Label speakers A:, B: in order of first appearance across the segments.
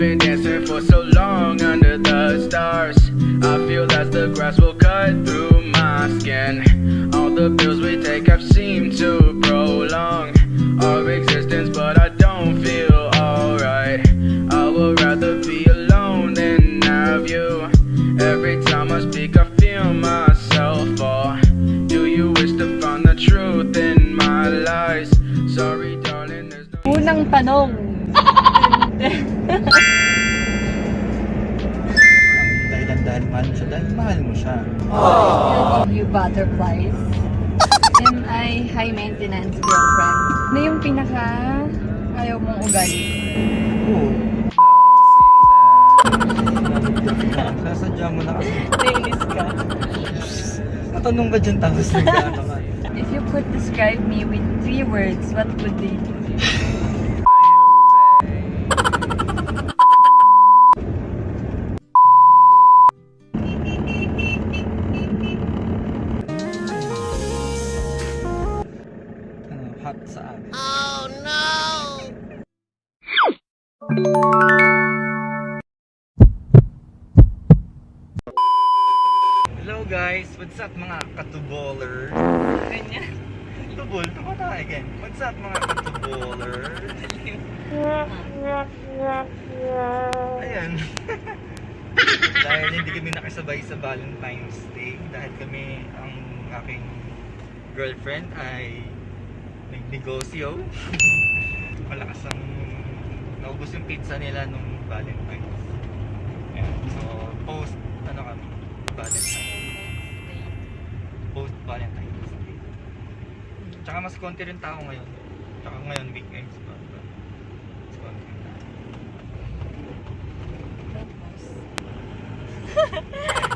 A: been dancing for so long under the stars. I feel that the grass will cut through my skin. All the pills we take have seemed to prolong our existence, but I don't feel alright. I would rather be alone than have you. Every time I speak I feel myself fall. Do you wish to find the truth in my lies? Sorry darling, there's no...
B: Unang tanong.
C: Dahil mahal mo siya. Dahil mahal mo siya.
B: You butterflies. Am I high maintenance girlfriend? Na yung pinaka ayaw mong ugali.
C: Oo. Sasadya mo na kasi.
B: Nainis ka.
C: Natanong ka dyan tapos nagkano ka.
B: If you could describe me with 3 words, what would they be?
C: Hot sa akin.
D: Oh no!
C: Hello guys, what's up mga katuboler?
B: Kanya.
C: Tubol, tama tayo again. What's up mga katuboler? Ayan. Dahil hindi kami nakasabay sa Valentine's Day, dahil kami, ang aking girlfriend ay nagnegosyo. Malakas ang naubos yung pizza nila nung Valentine's. Ayan. So, post Valentine's Day. Tsaka mas konti rin tao ngayon. Tsaka ngayon weekends pa. Mas konti na.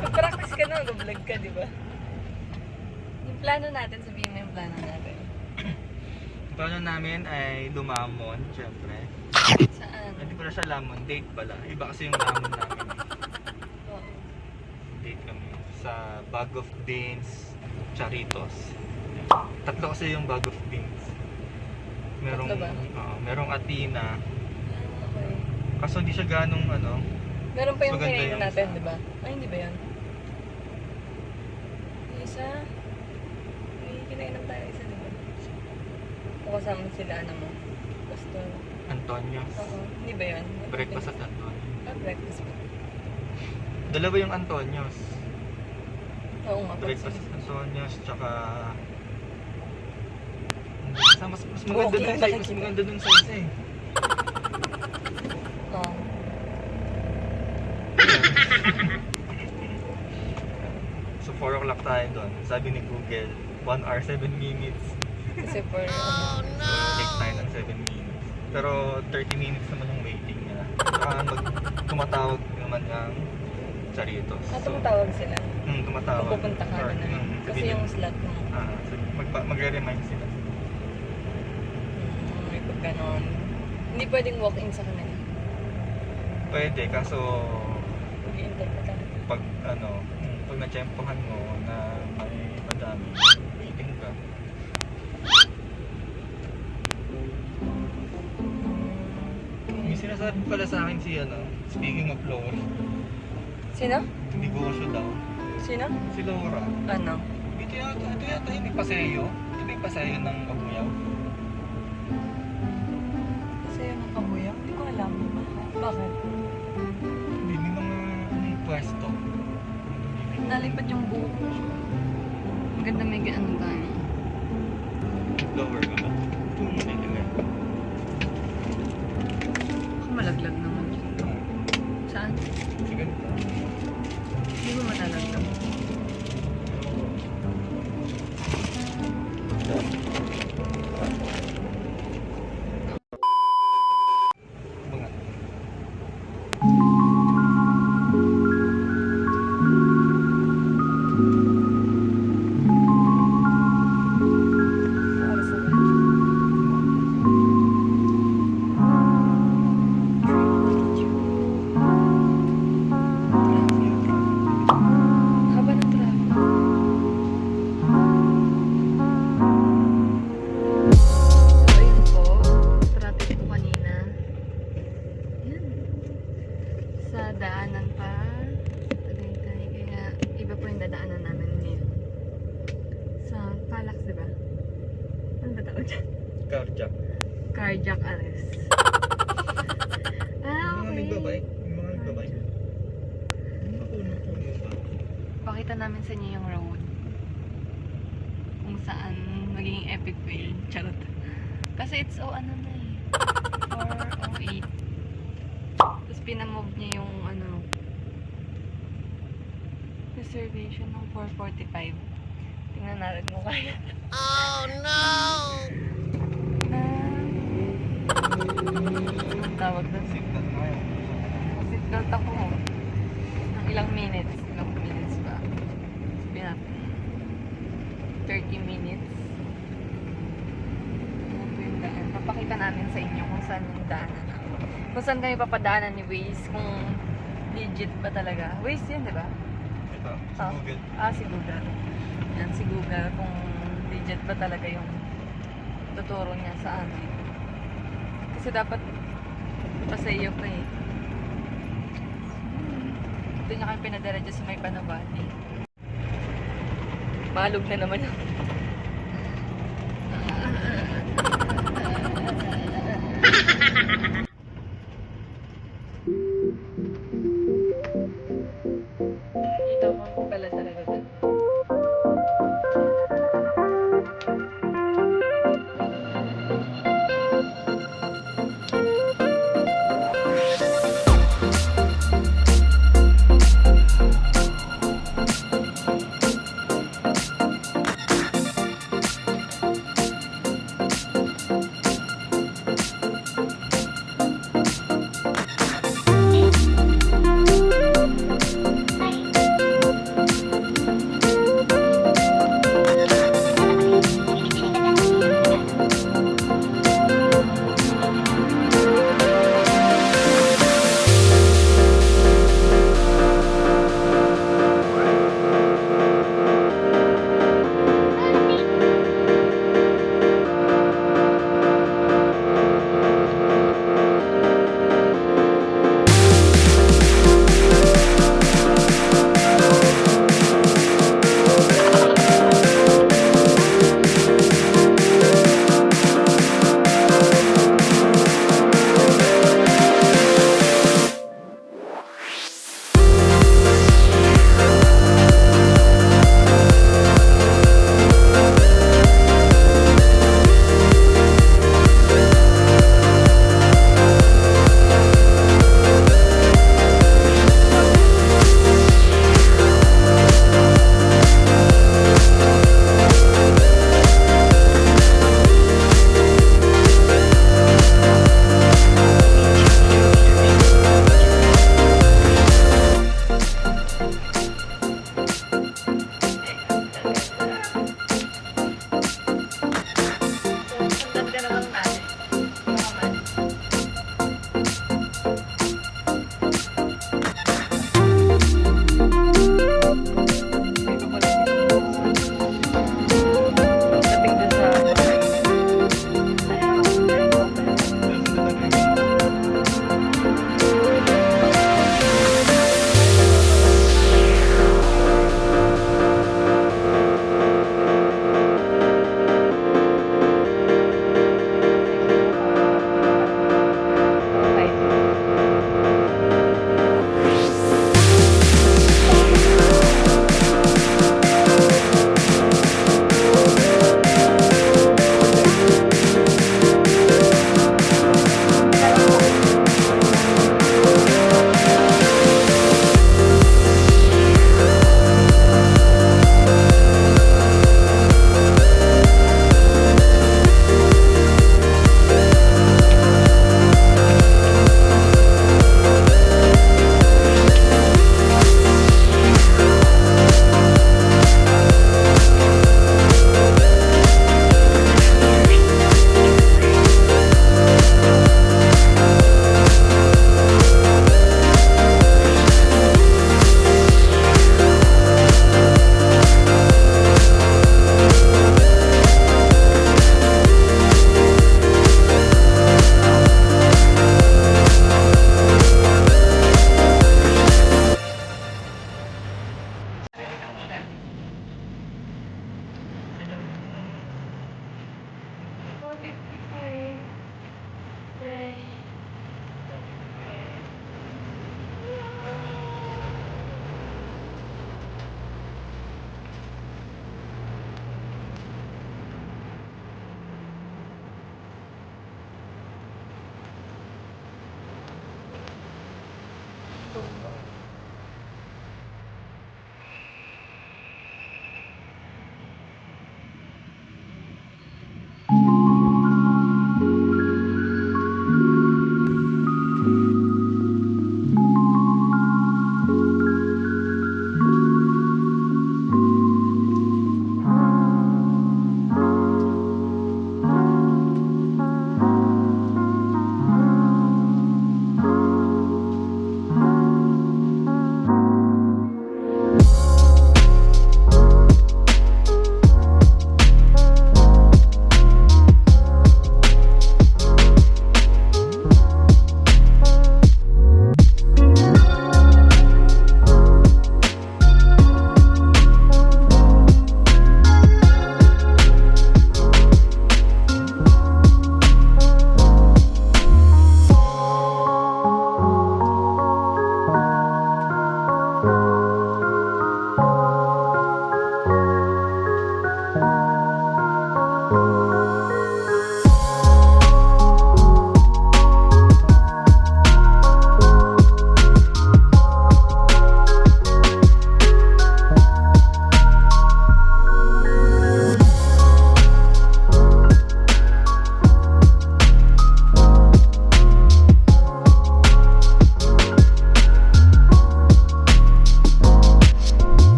B: Mag-practice ka na, mag-vlog ka, di ba? Yung plano natin, sabihin mo yung plano natin.
C: Ang plano namin ay lumamon, syempre.
B: Saan?
C: Hindi pala siya lamon, date pala. Iba kasi yung lamon namin.
B: Oo.
C: Date kami sa Bag of Beans, Charitos. Tatlo kasi yung Bag of Beans. Merong,
B: Tatlo ba?
C: merong Athena.
B: Okay.
C: Kaso hindi siya ganong ano.
B: Meron pa yung
C: Maganda
B: kinain
C: yung
B: natin,
C: isa.
B: di ba? Ay, hindi ba yun? Yung isa? May kinainan tayo isa, di ba? O kasama sila, ano mo? Basta,
C: Antonios.
B: oo. Hindi ba yun?
C: Breakfast at Antonios.
B: Breakfast ba?
C: Dalawa yung Antonios.
B: Oo nga.
C: Breakfast at Antonios, tsaka... Mas maganda
B: Okay,
C: dun sa mas maganda dun sa isa eh.
B: Oo.
C: So 4 o'clock tayo doon. Sabi ni Google, 1 hour 7 minutes.
B: Kasi for,
D: Oh no!
C: Take tayo ng 7 minutes. Pero 30 minutes naman yung waiting nila. Saka tumatawag naman ng Charitos.
B: tumatawag sila.
C: Tumatawag.
B: Kung pupunta ka
C: Or,
B: na. Kasi yung slot mo.
C: so magre-remind sila.
B: May pagganon. Hindi pwedeng walk-in sa kanila.
C: Pwede, kaso
B: Mag-i-intern ka talaga.
C: pag pag na-tsempohan mo na may madami, waiting ka. May sinasabi pala sa akin si speaking of Laura,
B: Sino?
C: negosyo daw.
B: Sino?
C: Si Laura.
B: Ano?
C: Ito yata yung may paseyo. Ito ba yung paseyo ng Kabuyaw?
B: Kasi yun ang kabuyaw. Hindi ko alam. Bakit?
C: Hindi, may mga pwesto.
B: Nalipat yung buhok mo. Maganda may ano tayo.
C: Lower ka ba? Ito mo na ito.
B: Ako malaglag naman dyan. Saan?
C: Sige.
B: Hindi mo malalaglag.
C: Mga.
B: Oras na ba? Haba ng traffic. dyan?
C: Carjack.
B: Cardiac arrest.
C: Yung mga
B: Okay.
C: nagbabike. Yung mga nagbabike. Yung mga puno-puno pa.
B: Pakita namin sa inyo yung road. Kung saan magiging epic fail. Charot. Kasi it's ano na eh. 4:08. Tapos pinamove niya yung reservation ng 4:45. Tingnan natin mo kaya. Oh no! Anong tawag doon?
C: Signal na yun.
B: Seatbelt ako. Ng ilang minutes. Ilang minutes ba? Sabihin natin. 30 minutes. Ano po yung daan? Papakita namin sa inyo kung saan yung daanan. Kung saan kami papadaanan ni Waze. Kung legit ba talaga. Waze yun, di ba?
C: Ito, sa
B: Ah.
C: Google.
B: Si Google. Yan, si Google. Kung legit ba talaga yung tuturo niya sa amin. Kasi dapat pasayo pa eh. Ito niya kami pinadiretso sa may Panabati. Malog na naman yun. Ito mo pala talaga doon.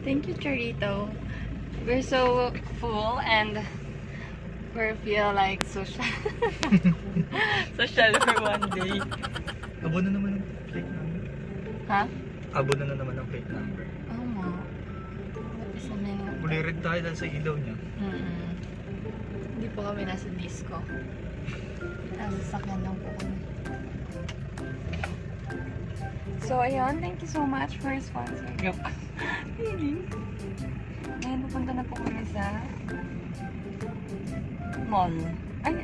B: Thank you, Charito. We're so full and we feel like social. Social for one day.
C: Abo na naman ang plate number.
B: Ha?
C: Abo na naman ang plate number.
B: Oo nga. What is the meaning of that?
C: Ulirid tayo dahil sa ilaw niya.
B: Hindi po kami nasa disco. Nasa sakyan lang po kami. So, ayun. Thank you so much for sponsoring. Joke. Really? Ngayon, pupunta na po kami sa mall. Ay,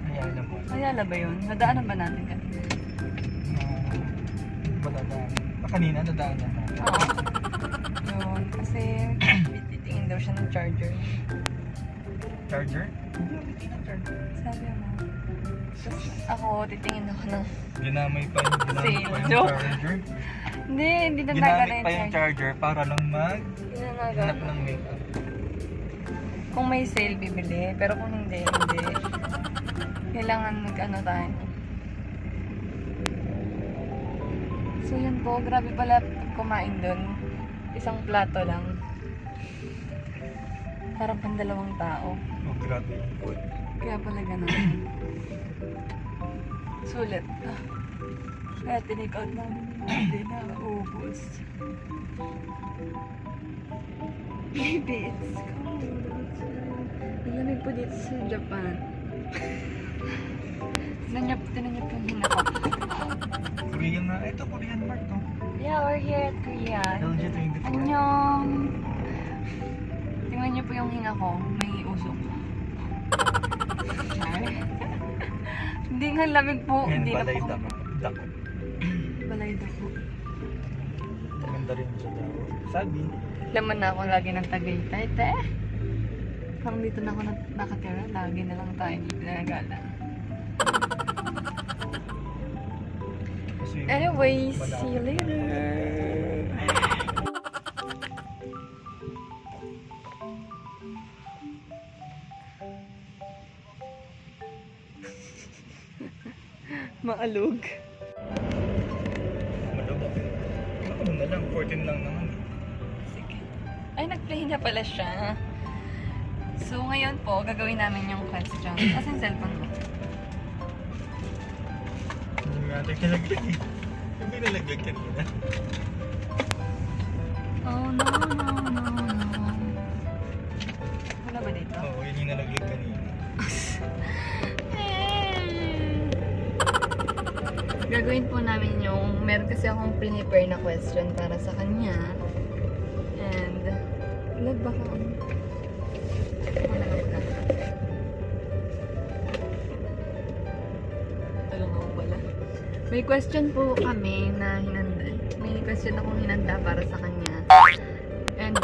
C: Ayan na mo.
B: Ayala ba yun? Nadaanan ba natin kanina?
C: Madadaan. Kanina nadaanan na.
B: Oo. Yun. Kasi titingin daw siya ng charger.
C: Charger? Hindi ako titingin charger.
B: Sabi mo. Tapos ako, titingin ako ng...
C: Ginamay pa yung
B: Joke.
C: charger.
B: Hindi na
C: Ginamit pa yung charger para lang hanap
B: Ginanaga.
C: ng makeup.
B: Kung may sale, bibili. Pero kung hindi. Kailangan mag-ano tayo. So yun po, grabe pala kumain dun. Isang plato lang. Parang pandalawang tao.
C: Oh, grabe yung food.
B: Kaya pala ganun. Sulit. Kaya tinake out namin yung hindi na ubos. Baby, it's cold. Malamig po dito sa Japan. Tinanyap yung hina ko.
C: Korean na. Ito, Korean mark to.
B: Yeah, we're here at Korea.
C: LG24.
B: Annyeong! Tingnan niyo po yung hinga ko. May usok. Char. Hindi nga lamig po.
C: Ngayon,
B: Hindi na
C: balay
B: po.
C: dako.
B: Balay po.
C: Maganda rin sa daw. Sabi.
B: Laman na ako lagi ng Tagaytay, te. Parang dito na ako nakatira. Lagi na lang tayo dito na gala. Anyway, see you later. Maalog.
C: Malubog. Ano na lang, 14 lang naman.
B: Sige. Ay, nag-play na pala siya. So, ngayon po, gagawin namin yung question. Kasi yung cellphone mo.
C: Hindi nga natin kinaglag eh. Hindi nalaglag kanina.
B: Oh, no. Wala ba dito?
C: Oo, yun yung nalaglag kanina.
B: Gagawin po namin yung, meron kasi akong prepare na question para sa kanya. And, lag baka wala. Tulong ako pala. May question po kami na hinanda. May question akong hinanda para sa kanya. And,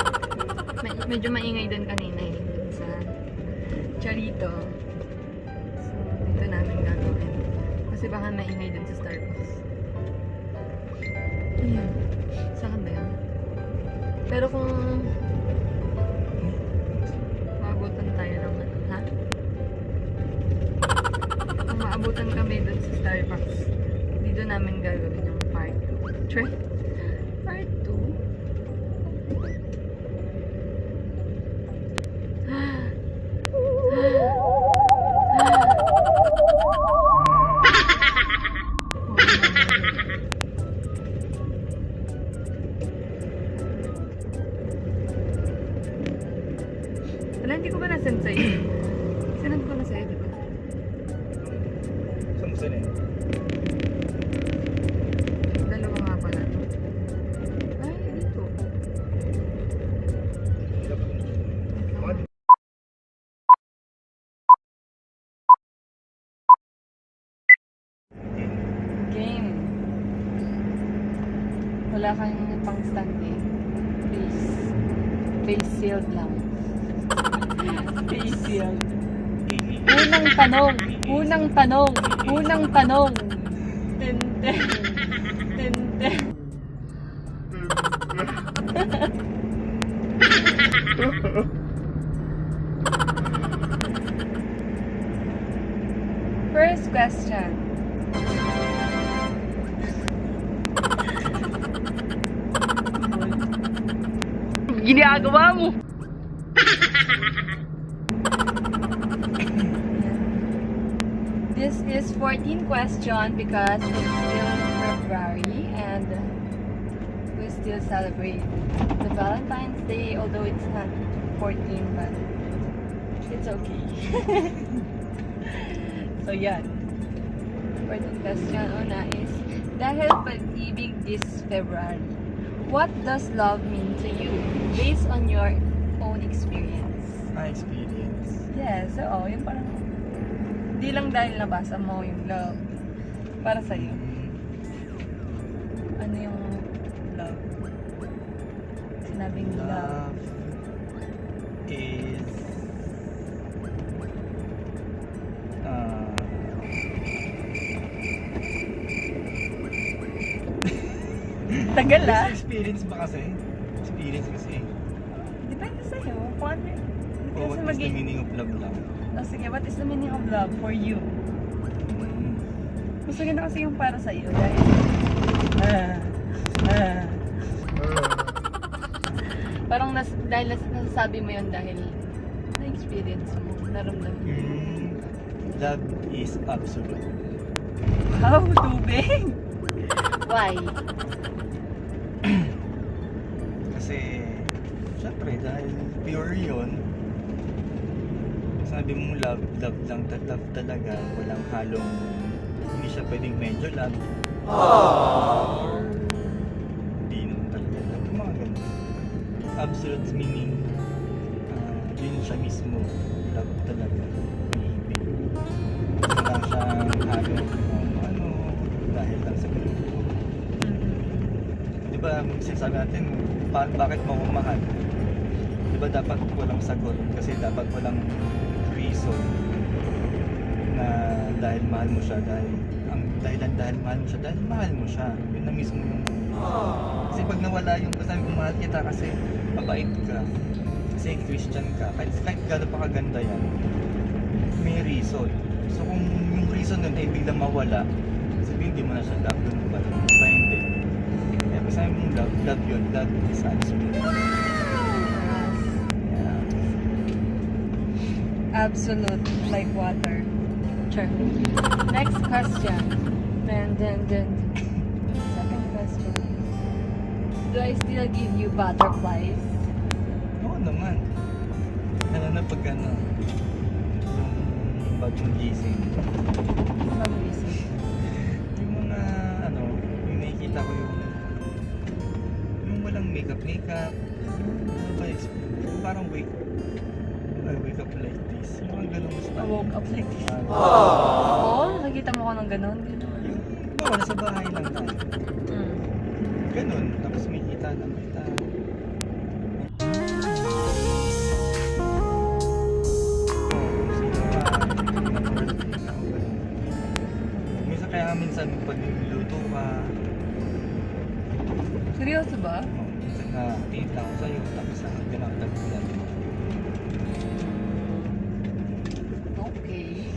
B: medyo maingay din kanina eh. Dun sa Charito. So, dito namin gagawin. Kasi baka maingay dun sa Starbucks. Ayan. Saan ba yun? Pero kung maabutan tayo ng ano, ha? Kung maabutan kami dun sa Starbucks, dito namin gagawin yung part 2. Part 2? Wala, hindi ko ba nasend sa'yo? Sinend ko na sa'yo, di ba?
C: Saan mo saan eh?
B: Dalawa nga pala. Ay, dito. Game. Wala kang pang stand eh. Please. Face sealed lang. Face sealed. Unang tanong. Tente. First question. ginagawa mo? This is 14 question because it's still February and we still celebrate the Valentine's Day, although it's not 14, but it's okay. So yan. 14 question una is, dahil pag-ibig this February, what does love mean to you based on your own experience?
C: My experience.
B: Yes, oo, yung parang di lang dahil nabasa mo yung love para sa'yo. Ano yung love? Sinabing love.
C: Love is
B: Tagal ah.
C: experience ba kasi? Experience kasi.
B: Depende sa'yo. Kung ano yun.
C: O what is the meaning of love lang?
B: Oh, sige, what is the meaning of love for you? Gusto ko na kasi yung para sa'yo dahil parang dahil nasasabi mo yun dahil na-experience mo, naramdaman mo.
C: Love is absolute.
B: Wow, tubig! Why?
C: Kasi, syempre, dahil pure yun, sabi mo love lang love talaga, walang halong, hindi siya pwedeng medyo love. Or, hindi naman talaga love, yung mga ganun. Absolute meaning, yun siya mismo, love talaga, ibig. Wala siyang halong ano, dahil lang sa ganun. Di ba, sinasabi natin, bakit mo mahal? Di ba dapat walang sagot? Kasi dapat walang reason na dahil mahal mo siya, dahil mahal mo siya, dahil mahal mo siya. Yun na mismo yung... Kasi pag nawala yung sabi ko, mahal kita kasi mabait ka, kasi Christian ka, kahit gano'n pa kaganda yan, may reason. So kung yung reason nun ay biglang mawala, sabihin hindi mo na siya love, yun ba? Diba hindi? Kaya pag sabi mong love yun, love is absolute.
B: Absolute, like water. Sure. Next question. Then. Second question. Do I still give you butterflies?
C: Oo naman. Lalo na pag ano, yung bagong gising.
B: Mabilising.
C: Yung mga ano, yung nakikita ko yung walang makeup. Ano ba yun? Parang I wake up like this. Yung mga ganun style.
B: I woke up like this. Oo, nakikita mo ko ng ganun.
C: Yung bawa nasa bahay lang tayo. Ganun. Tapos may kita na may tayo. Minsan kaya minsan pag niluto ka,
B: Seryoso ba?
C: minsan na tingin lang ako sa'yo, tapos ginagdag ko lang.
B: Okay.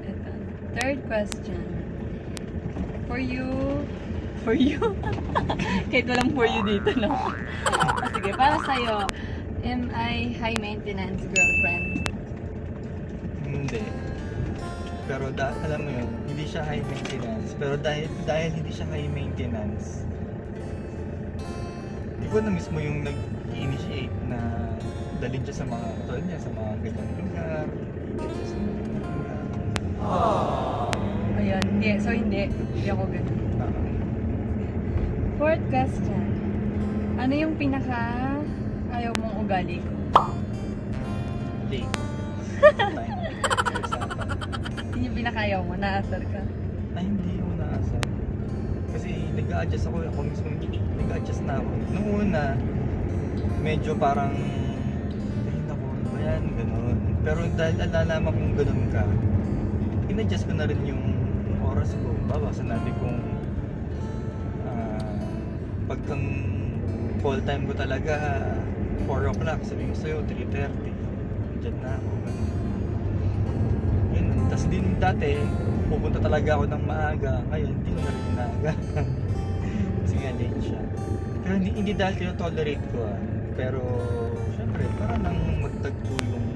B: Ito. Third question. For you? Kahit walang for you dito, no? Sige, para sa'yo, am I high maintenance girlfriend?
C: Hindi. Pero alam mo yun, hindi siya high maintenance. Pero dahil hindi siya high maintenance, ikaw na mismo yung nag-initiate na dalhin siya sa mga katulad niya, sa mga ganyang lugar, dalhin sa mga lugar.
B: Ayun, hindi. So, hindi ako ganun. Fourth question. Ano yung pinaka ayaw mong ugali ko?
C: Late.
B: Yun yung pinaka ayaw mo, naasar ka.
C: Ay, hindi mo naasar. Kasi nag-a-adjust ako mismo nag-a-adjust na ako. Noong una, medyo parang, ay naku, ano ba yan, gano'n. Pero dahil alalaman kong gano'n ka, in-adjust ko na rin yung oras ko. Baba, sinabi kong, pagkang call time ko talaga, 4 o'clock, sabi ko sa'yo, 3:30. Diyan na ako, gano'n. Yun, tas din dati, pupunta talaga ako ng maaga. Ngayon, hindi ko na rin maaga. Kasi nga late siya. Pero hindi dahil tino-tolerate ko pero syempre para lang magtagpo yung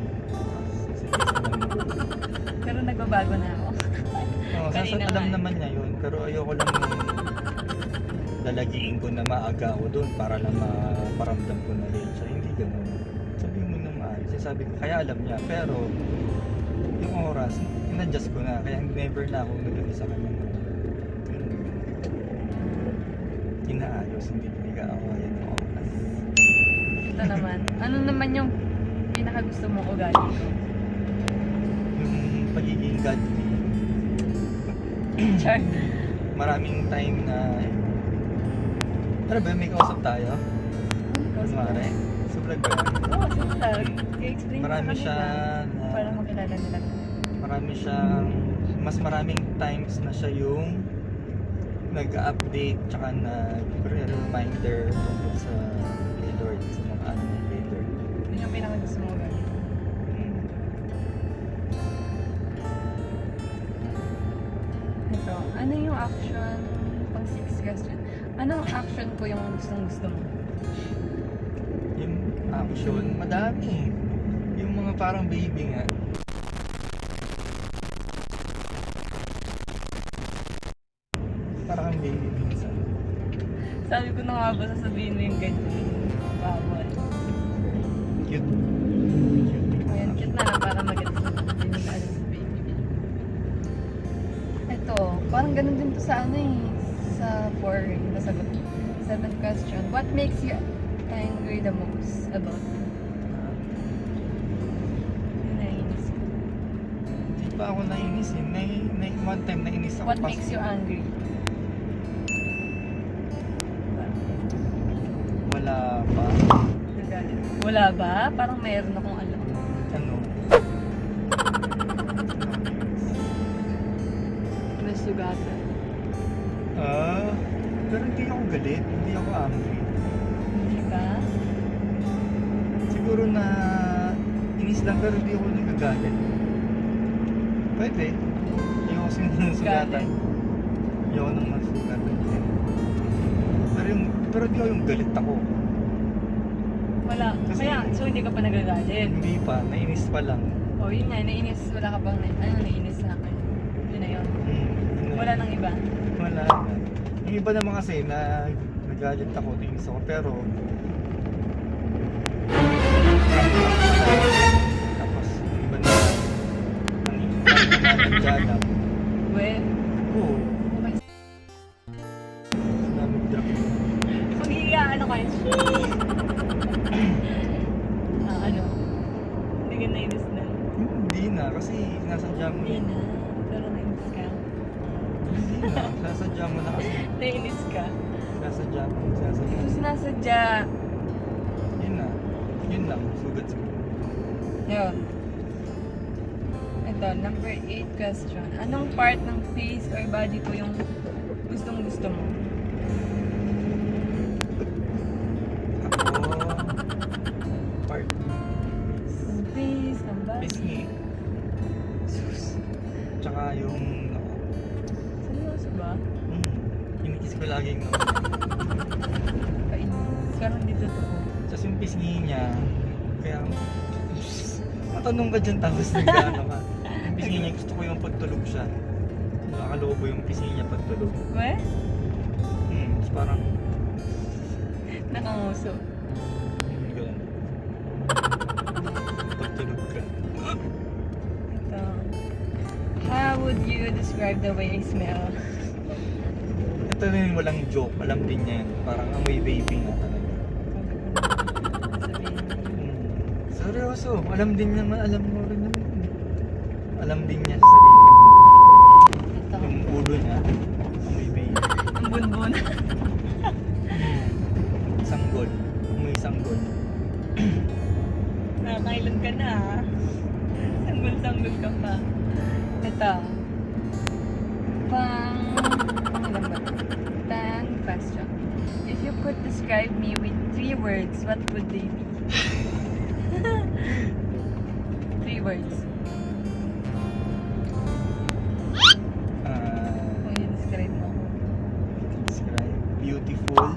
B: Pero nagbabago na ako. Kanina
C: alam
B: nga.
C: naman niya yun, pero ayoko lang lalagiin ko na maaga ako doon para lang maparamdam ko na rin siya. Hindi ganun. Sabi mo na maayos. Sabi ko, kaya alam niya, pero yung oras, in-adjust ko na. Kaya never na ako nagawin sa kanya. Inaayos, hindi pinag-aawayan ng oras.
B: Ito naman. Ano naman yung pinakagusto mong ugali ko?
C: Yung pagiging godly.
B: Char.
C: Maraming time na ano ba, may kausap tayo? Kunwari, sa vlog ba?
B: Oo, sa vlog. I-explain
C: Marami
B: sa
C: siya
B: kanila.
C: na-
B: Para makilala nila.
C: Marami siyang, mas maraming times na siya yung nag-update tsaka nag-reminder tungkol sa kay Lord, sa mga ano ni kay Lord.
B: Yun yung pinakagusto mong ugali. Ito, ano yung action, pang 6 question, anong action ko yung gusto mo?
C: Yung action, madami. Yung mga parang baby nga. Parang kang baby minsan.
B: Sabi ko na nga ba sasabihin mo yung ganyan? Bawal.
C: Cute.
B: Ayan, cute na lang para mag-get din yung alam sa baby. Ito, parang ganun din to sa ano eh. Sa 4, yung nasagot. 7th question. What makes you angry the most about? Nainis ko.
C: Hindi pa ako nainis eh. One time nainis ako.
B: What makes you angry?
C: Wala pa.
B: Nagalit. Wala ba? Parang mayroon akong alam.
C: Ano?
B: Nasugatan.
C: Pero hindi ako galit. Hindi ako angry.
B: Hindi ba?
C: Siguro na inis lang pero hindi ako nagagalit. Pwede. Ayoko kasi nang sugatan. Ayoko nang masugatan. Pero di ako yung galit ako.
B: Wala.
C: Kasi-
B: Kaya, so hindi ka pa nagagalit.
C: Hindi pa, nainis pa lang.
B: O yun nga, nainis. Wala ka bang nainis sa akin? Yun na yun. Wala nang iba.
C: Wala na. Yung iba naman kasi na nagalit ako, nainis ako, pero tapos yung iba na nagjalam.
B: We,
C: Oo,
B: okay.
C: sinabi drop.
B: Mag-iiga, ano kayo? Ano? Hindi ka nainis na.
C: Hindi na, kasi nasadya mo
B: Hindi na. Pero nainis ka.
C: Hindi na, nasadya mo na kasi.
B: Nainis ka.
C: Nasadya mo, nasadya
B: Ito
C: mo.
B: sinasadya.
C: Yun na, yun lang, sugat siguro.
B: Yun. Ito, number 8 question. Anong part ng face or body ko yung gustong gusto mo?
C: Ako, part,
B: Ng face, ng body.
C: pisngi. Tsaka yung,
B: Seryoso ba?
C: kinikis ko laging no.
B: Kainis. Pero hindi totoo.
C: Tapos yung pisngi niya, kaya, matanong ka dyan tapos nag-ano ka. Yung pisngi niya, gusto ko yung pagtulog siya. Nakakalobo yung pisngi niya pagtulog.
B: We?
C: Tapos parang,
B: Nakanguso.
C: ganun. Pagtulog ka.
B: Ito. How would you describe the way I smell?
C: Ito na yung walang joke, alam din niya yan. Parang amoy baby nga talaga. Seryoso, alam din naman, alam mo rin naman. Alam din niya sa sarili.
B: Ito.
C: Yung ulo niya, amoy baby.
B: Ang bunbun.
C: Sanggol, amoy sanggol.
B: Nakakailan ka na ah. Sanggol-sanggol ka pa. Ito. Ilan ba? 10 question. If you could describe me with 3 words, what would they be? 3 words. Kung i-describe mo ako.
C: Describe, beautiful,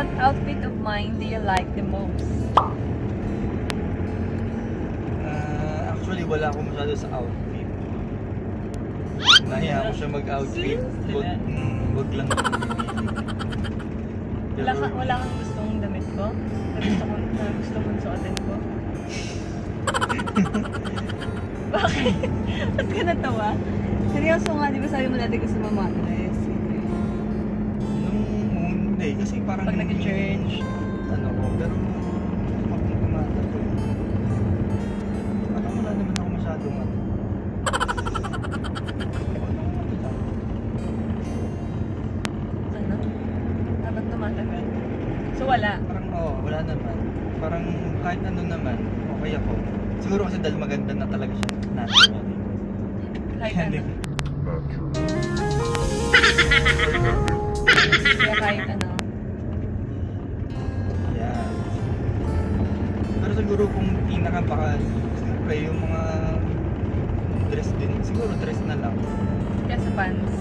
B: What outfit of mine do you like the most?
C: Actually, wala akong masyado sa outfit. Nahiya ako siya mag-outfit. Wag lang.
B: Wala kang gustong damit ko? Na gusto mong suotin ko? Bakit? Ba't ka natawa? Seryoso nga, di ba sabi mo dati gusto mo matres?
C: Hindi, kasi parang...
B: Pag nag-church.
C: Ano ko, pero... Pag kumata ko. Parang wala naman ako masyadong ano.
B: Ano? Habang tumatagal. So wala.
C: Parang wala naman. Parang kahit ano naman, okay ako. Siguro kasi dahil maganda na talaga siya. Natural.
B: Kahit ano. Kaya kahit ano.
C: Yeah. Pero siguro kung pinaka baka, siyempre yung mga dress din, siguro dress na lang.
B: Kaya sa pants,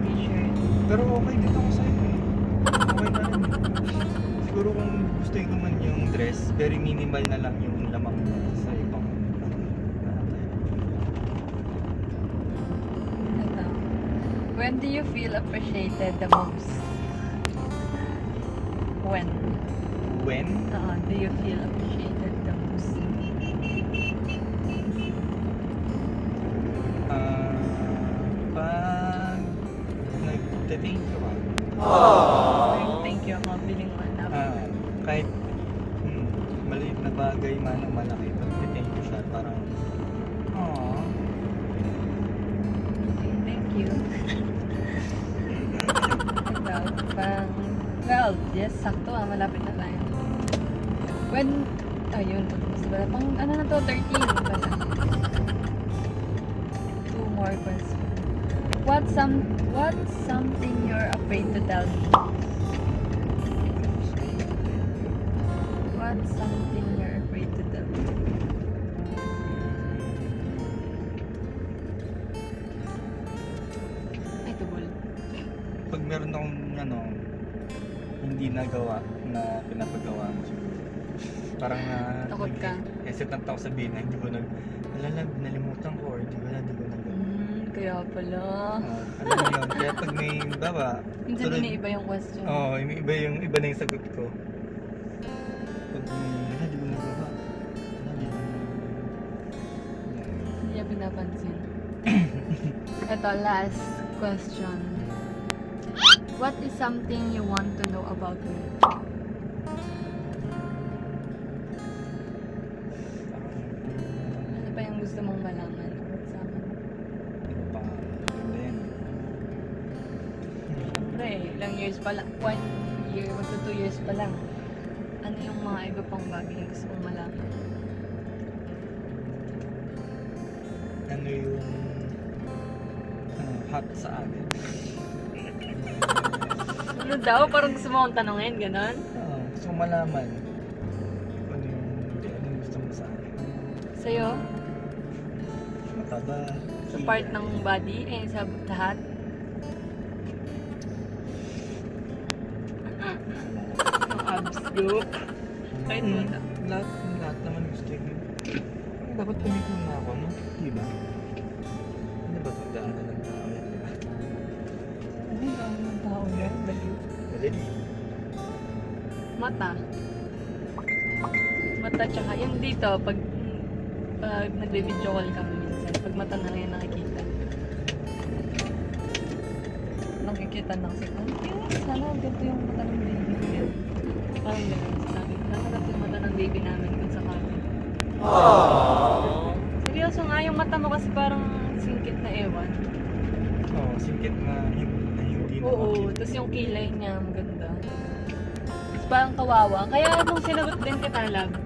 B: t-shirt.
C: Pero okay din ako sa'yo eh. Okay na rin. Siguro kung gusto ko man yung dress, very minimal na lang yung lamang mo sa ibang
B: Ito. When do you feel appreciated the most? When?
C: When?
B: Do you feel appreciated the most?
C: Pag nag-thank you ka.
B: Thank you ako, feeling mo enough.
C: Kahit maliit na bagay man o malaki, pag thank you siya, parang aww.
B: Thank you. Ito, pang 12. Yes, sakto malapit na tayo. When, ayun, tapos pala. Pang, ano na to, 13 pala. 2 more questions. What's something you're afraid to tell me? What's something you're afraid to tell me? Ay, tubol.
C: Pag meron akong hindi nagawa na pinapagawa mo, parang
B: Takot ka?
C: hesitant ako sabihin na hindi ko nalimutan ko or hindi ko nagawa.
B: Kaya pala.
C: Alam mo yun, kaya pag may baba,
B: Minsan iniiba yung question.
C: may iba na yung sagot ko. Pag may, hindi ko nagawa.
B: Hindi niya pinapansin. Ito, last question. What is something you want to know about me? Ano pa yung gusto mong malaman about sa akin?
C: Ano pa? Ganda yan.
B: Siyempre, ilang years pa lang. 1 year, 1 to 2 years pa lang. Ano yung mga iba pang bagay yung gusto mong malaman?
C: Ano yung hot sa akin?
B: Ano daw? Parang gusto mo akong tanongin, ganon?
C: Gusto ko malaman ano yung gusto mo sa akin.
B: Sa'yo?
C: Mataba.
B: Sa part ng body? Sa lahat? Ang abs, joke. Kahit mo na.
C: Lahat naman gusto ko. Dapat tumikon na ako, no? Diba? Ano ba ito? Daanan ng tao yan, diba?
B: Ano daan ng tao yan? Dali.
C: Madali.
B: Mata. Mata tsaka yung dito, pag nagbe-video call kami minsan, pag mata na lang yung nakikita. Nakikita na kasi, sana ganito yung mata ng baby ko yan. Parang gano'n sabi ko, sana ganito yung mata ng baby namin kung sa kami. Seryoso nga, yung mata mo kasi parang singkit na ewan.
C: Singkit na hindi na
B: Oo,
C: makita.
B: tapos yung kilay niya, maganda. Tapos parang kawawa. Kaya nung sinagot din kita, love,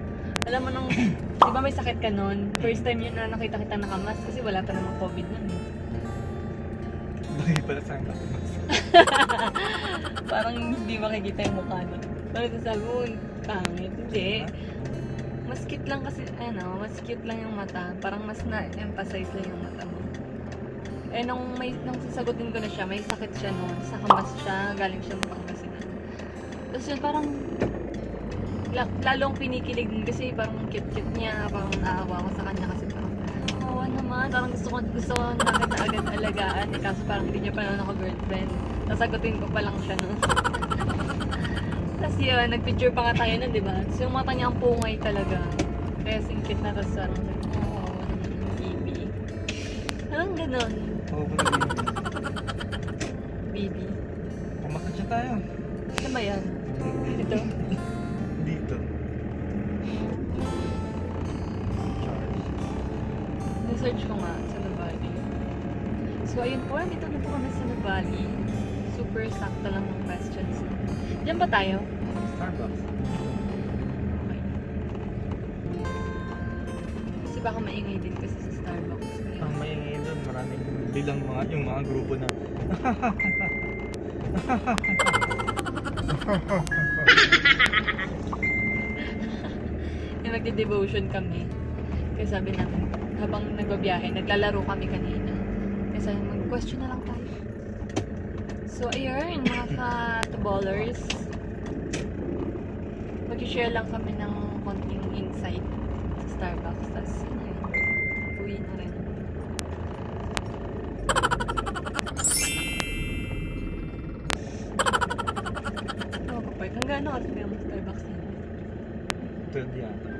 B: alam mo nung, di ba may sakit ka nun? First time yun na nakita kita nakamas kasi wala pa namang COVID nun.
C: Bagay pala sa akin.
B: Parang hindi makikita yung mukha nun. Parang sasabi mo, pangit. Hindi. Mas cute lang kasi, mas cute lang yung mata. Parang mas na-emphasize lang yung mata mo. Eh, nung sasagutin ko na siya, may sakit siya noon. Sa kamas siya, galing siya Pangasinan. Tapos yun parang lalong pinikilig kasi parang cute-cute niya, parang naawa ko sa kanya kasi parang awa naman, parang gusto ko na kita agad alagaan kaso parang hindi niya pa naman ako girlfriend. Nasagutin ko pa lang siya no. Tapos yun, nagpicture pa nga tayo nun, di ba? So yung mata niya ang pungay talaga. Kaya singkit na, tapos parang awa naman ng baby. Anong ganon?
C: Oo, pala
B: Baby.
C: Kumakatsa tayo.
B: Ano ba yan? Dito?
C: Dito.
B: Research ko nga sa Nuvali. So ayun po, dito na po kami sa Nuvali. Super sakto lang ng questions. Diyan ba tayo?
C: Starbucks.
B: Okay. Kasi baka maingay din kasi sa Starbucks.
C: Ang maingay doon, maraming bilang yung mga grupo na
B: Yung magde-devotion kami. Kaya sabi namin, habang nagbabiyahe, naglalaro kami kanina. Kaya sabi, mag-question na lang tayo. So, ayun, mga ka-ballers. Mag-share lang kami ng konting insight sa Starbucks. Tapos, ayun, uwi na rin. Oo, kapag hanggang ano kasi kaya mag Starbucks na.
C: 12 yata.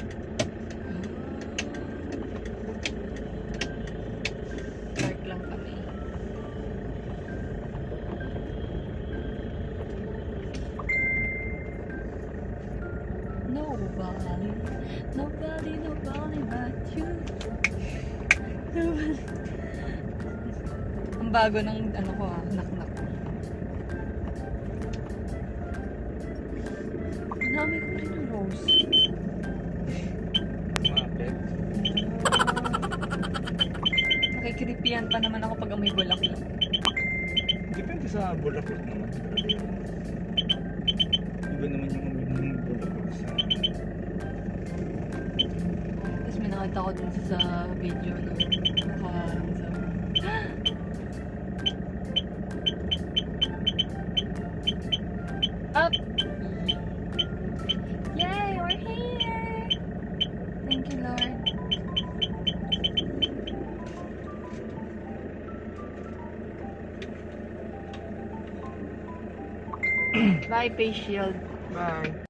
B: Dark lang kami. Nobody but you. Ang bago ng ano ko knock-knock. Dami ko rin ng rose.
C: Mapet.
B: Nakikiripian pa naman ako pag amoy bulaklak.
C: Depende sa bulaklak naman. Iba naman yung bulaklak sa...
B: Tapos may nakita ko dun sa video na nakaramsam. Up! Yay! We're here! Thank you, Lord. Bye, face shield.
C: Bye!